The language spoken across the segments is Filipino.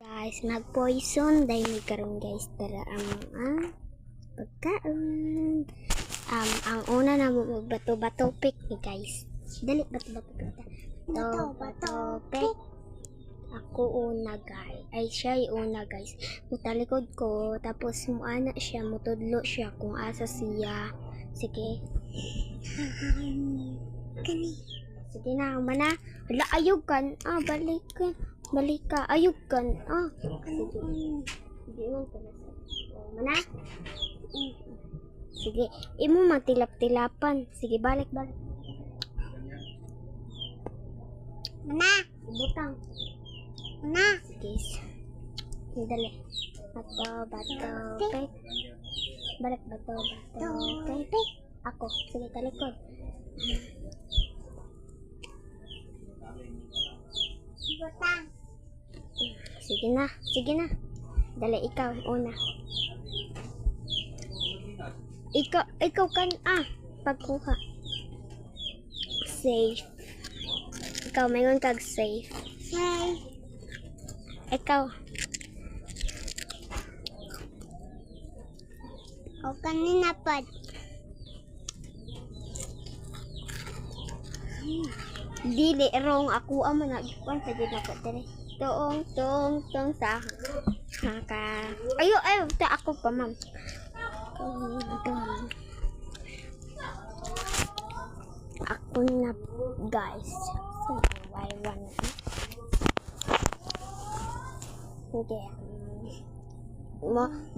Guys, nag-poison dahil may karon guys tara ang mga pagkaon. Ang una na mo bato-bato pick ni guys. Dali bato-bato pick. Bato-bato pick. Ako una guys. Ay siya yung una guys. Mutalikod ko tapos muana siya, mutudlo siya kung asa siya. Sige. Kani. Sige na, mana. Hala, ayog kan. Balik ka. Balik ka. Ayog kan. Sige. Sige mo pala. Mana? Sige. Imo matilap-tilapan. Sige, balik. Mana? Butang. Mana? Sige. Dali. Bato, pek. Balik, bato, pek. Ako. Sige, talikod. Butang. Sige na. Dali, ikaw, una. Ikaw kan, pagkuha. Safe. Ikaw, mayroon kag safe. Safe. Ikaw. O kanina pa. Dili wrong ako amo na ikuan sa gid nako dire. Tong sa haka. Ayo ta ako pa ma'am. Ako na guys. So why one. Okay.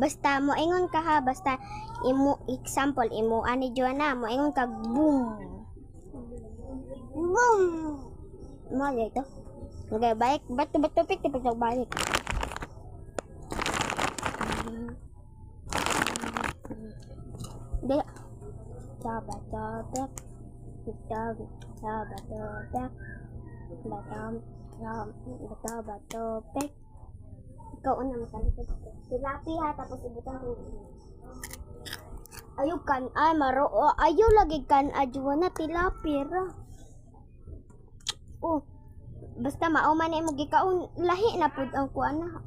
Basta mo ingon ka ha, basta imo example imo ani Joanna mo ingon kag boom. Boom! Mo dito. Okay, balik. Bato pick. Tapos balik. Dila. Bato pick. Bato pick. Ikaw una makalikod. Tilapi ha, tapos ibutan ko. Ayaw kan. Ayaw lagi kan. Joanna tilapi ra. Basta mauman na mo gikaon lahi na pud ang kuan na.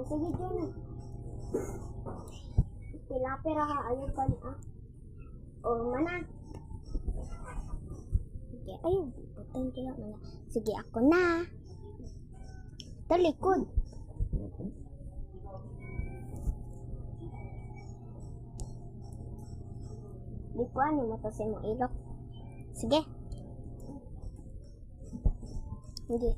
Sige dyan na. Tilapi ra ha, ayaw ka na. Mana. Sige, ayaw. Butang kaya mana. Sige, ako na. Talikod. Di ko ano mo to sa mo ilok. Sige. Hindi.